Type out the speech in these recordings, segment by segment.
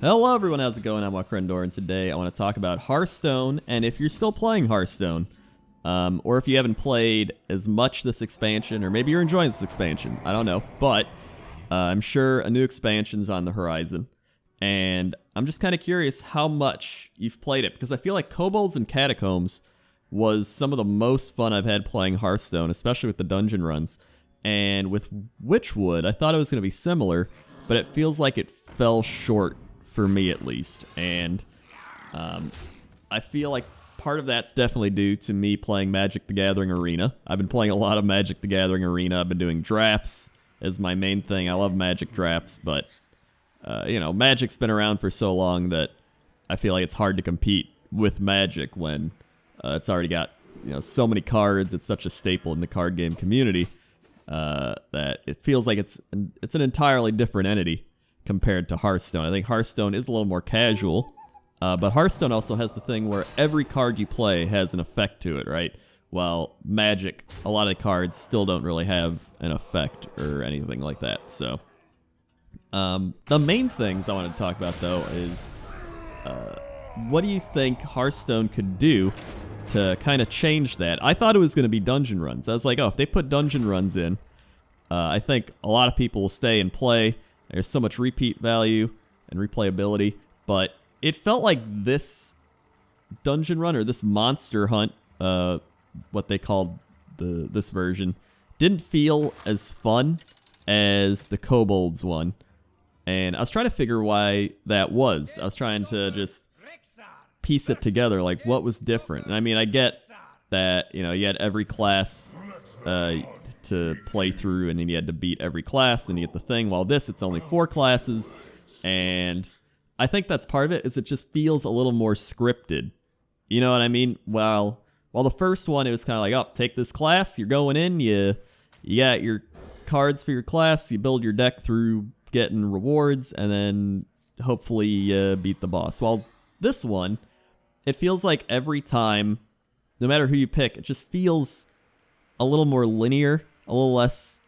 Hello everyone, how's it going? I'm WoWcrendor, and today I want to talk about Hearthstone, and if you're still playing Hearthstone, or if you haven't played as much this expansion, or maybe you're enjoying this expansion, I don't know, but I'm sure a new expansion's on the horizon, and I'm just kind of curious how much you've played it, because I feel like Kobolds and Catacombs was some of the most fun I've had playing Hearthstone, especially with the dungeon runs, and with Witchwood, I thought it was going to be similar, but it feels like it fell short for me at least, and I feel like part of that's definitely due to me playing Magic the Gathering Arena. I've been playing a lot of Magic the Gathering Arena. I've been doing drafts as my main thing. I love Magic drafts, but you know, Magic's been around for so long that I feel like it's hard to compete with Magic when it's already got, you know, so many cards. It's such a staple in the card game community that it feels like it's an entirely different entity compared to Hearthstone. I think Hearthstone is a little more casual, but Hearthstone also has the thing where every card you play has an effect to it, right? While Magic, a lot of the cards still don't really have an effect or anything like that. So, the main things I want to talk about, though, is what do you think Hearthstone could do to kind of change that? I thought it was going to be dungeon runs. I was like, oh, if they put dungeon runs in, I think a lot of people will stay and play. There's so much repeat value and replayability, but it felt like this dungeon run or this monster hunt, what they called this version, didn't feel as fun as the Kobolds one. And I was trying to figure why that was. I was trying to just piece it together, like what was different. And I mean, I get that, you know, you had every class to play through, and then you had to beat every class, and you get the thing. While this, it's only 4 classes, and I think that's part of it, is it just feels a little more scripted. You know what I mean? While the first one, it was kind of like, oh, take this class, you're going in, you got your cards for your class, you build your deck through getting rewards, and then hopefully beat the boss. While this one, it feels like every time, no matter who you pick, it just feels a little more linear, a little less,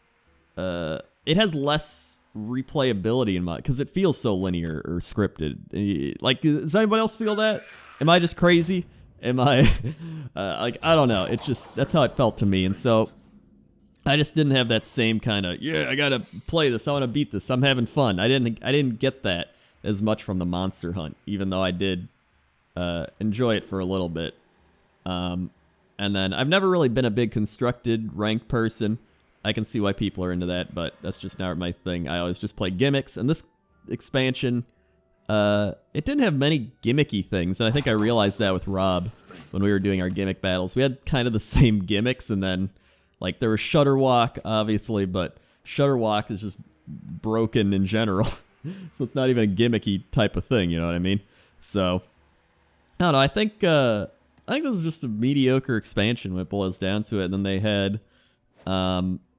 it has less replayability in my, because it feels so linear or scripted. Like, does anybody else feel that? Am I just crazy? Am I, like, I don't know. It's just, that's how it felt to me. And so I just didn't have that same kind of, yeah, I gotta play this, I want to beat this, I'm having fun. I didn't get that as much from the Monster Hunt, even though I did enjoy it for a little bit. And then I've never really been a big constructed rank person. I can see why people are into that, but that's just not my thing. I always just play gimmicks. And this expansion, it didn't have many gimmicky things. And I think I realized that with Rob when we were doing our gimmick battles. We had kind of the same gimmicks. And then, like, there was Shutterwalk, obviously, but Shutterwalk is just broken in general. So it's not even a gimmicky type of thing, you know what I mean? So, I don't know. I think this was just a mediocre expansion when it boils down to it. And then they had,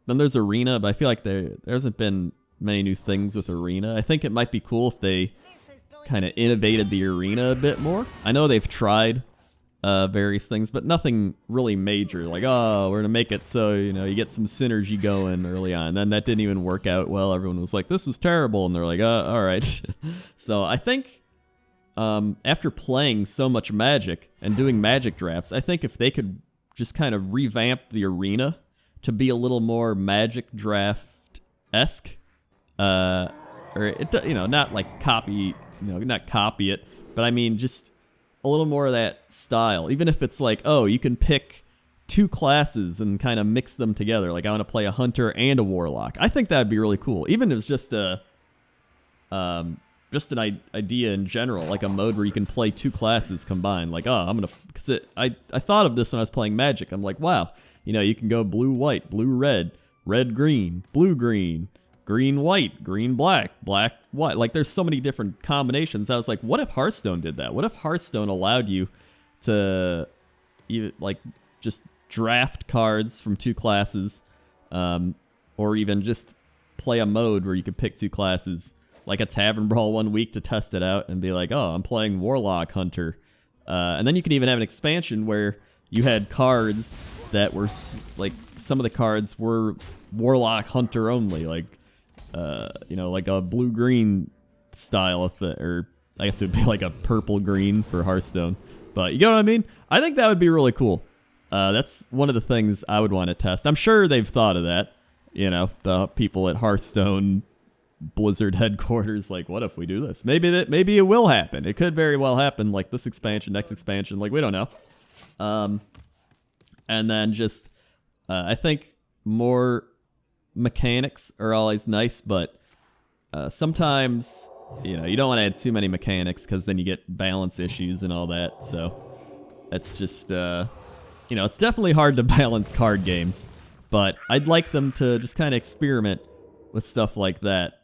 then there's Arena, but I feel like there hasn't been many new things with Arena. I think it might be cool if they kind of innovated the Arena a bit more. I know they've tried various things, but nothing really major. Like, oh, we're going to make it so, you know, you get some synergy going early on. And then that didn't even work out well. Everyone was like, this is terrible. And they're like, all right. So I think after playing so much Magic and doing Magic drafts, I think if they could just kind of revamp the Arena to be a little more Magic draft-esque, or it, you know, not like copy, you know, not copy it, but I mean just a little more of that style. Even if it's like, oh, you can pick 2 classes and kind of mix them together. Like, I want to play a Hunter and a Warlock. I think that'd be really cool. Even if it's just a just an idea in general, like a mode where you can play 2 classes combined. Like, oh, I'm gonna, because I thought of this when I was playing Magic. I'm like, wow, you know, you can go blue white, blue red, red green, blue green, green white, green black, black white. Like, there's so many different combinations. I was like, what if Hearthstone did that? What if Hearthstone allowed you to even, like, just draft cards from 2 classes, or even just play a mode where you could pick 2 classes, like a Tavern Brawl one week to test it out and be like, oh, I'm playing Warlock Hunter. And then you can even have an expansion where you had cards that were, like, some of the cards were Warlock Hunter only, like, you know, like a blue-green style of or I guess it would be like a purple-green for Hearthstone. But you get what I mean? I think that would be really cool. That's one of the things I would want to test. I'm sure they've thought of that. You know, the people at Hearthstone Blizzard headquarters, like, what if we do this? Maybe it will happen. It could very well happen, like this expansion, next expansion, like we don't know. And then just, I think more mechanics are always nice, but sometimes, you know, you don't want to add too many mechanics because then you get balance issues and all that. So it's just, you know, it's definitely hard to balance card games, but I'd like them to just kind of experiment with stuff like that,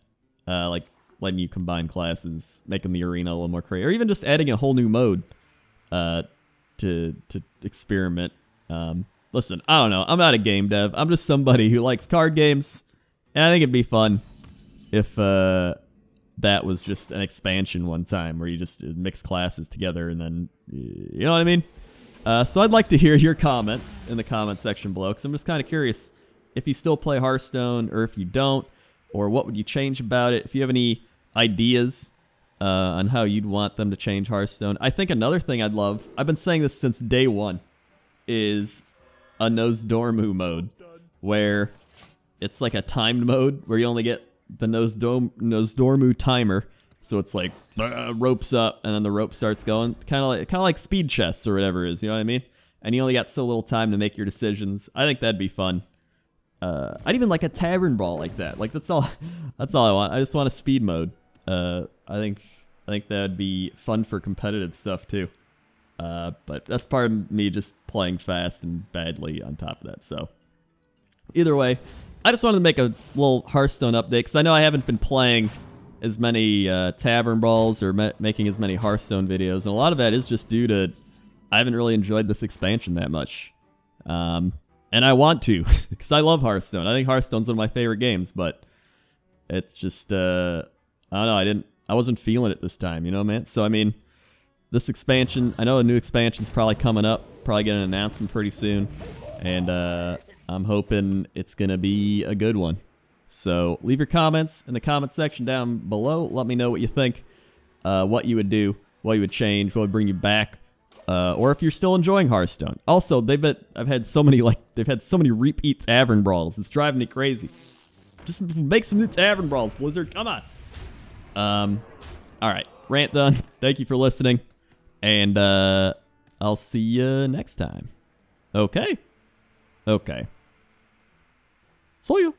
like letting you combine classes, making the arena a little more creative, or even just adding a whole new mode to experiment. Listen, I don't know. I'm not a game dev. I'm just somebody who likes card games, and I think it'd be fun if that was just an expansion one time where you just mix classes together and then, you know what I mean? So I'd like to hear your comments in the comment section below, because I'm just kind of curious if you still play Hearthstone or if you don't, or what would you change about it? If you have any ideas on how you'd want them to change Hearthstone. I think another thing I'd love, I've been saying this since day one, is a Nosdormu mode, where it's like a timed mode where you only get the Nosdormu timer. So it's like ropes up, and then the rope starts going, kind of like speed chess or whatever it is. You know what I mean? And you only got so little time to make your decisions. I think that'd be fun. I'd even like a tavern brawl like that. Like that's all I want. I just want a speed mode. I think that'd be fun for competitive stuff too. But that's part of me just playing fast and badly on top of that. So either way, I just wanted to make a little Hearthstone update, because I know I haven't been playing as many tavern brawls or making as many Hearthstone videos, and a lot of that is just due to I haven't really enjoyed this expansion that much. And I want to, because I love Hearthstone. I think Hearthstone's one of my favorite games, but it's just, I don't know, I wasn't feeling it this time, you know, man? So, I mean, this expansion, I know a new expansion's probably coming up, probably get an announcement pretty soon, and I'm hoping it's going to be a good one. So, leave your comments in the comment section down below. Let me know what you think, what you would do, what you would change, what would bring you back. Or if you're still enjoying Hearthstone. Also, they've had so many repeat tavern brawls. It's driving me crazy. Just make some new tavern brawls, Blizzard. Come on. All right, rant done. Thank you for listening, and I'll see you next time. Okay. See you.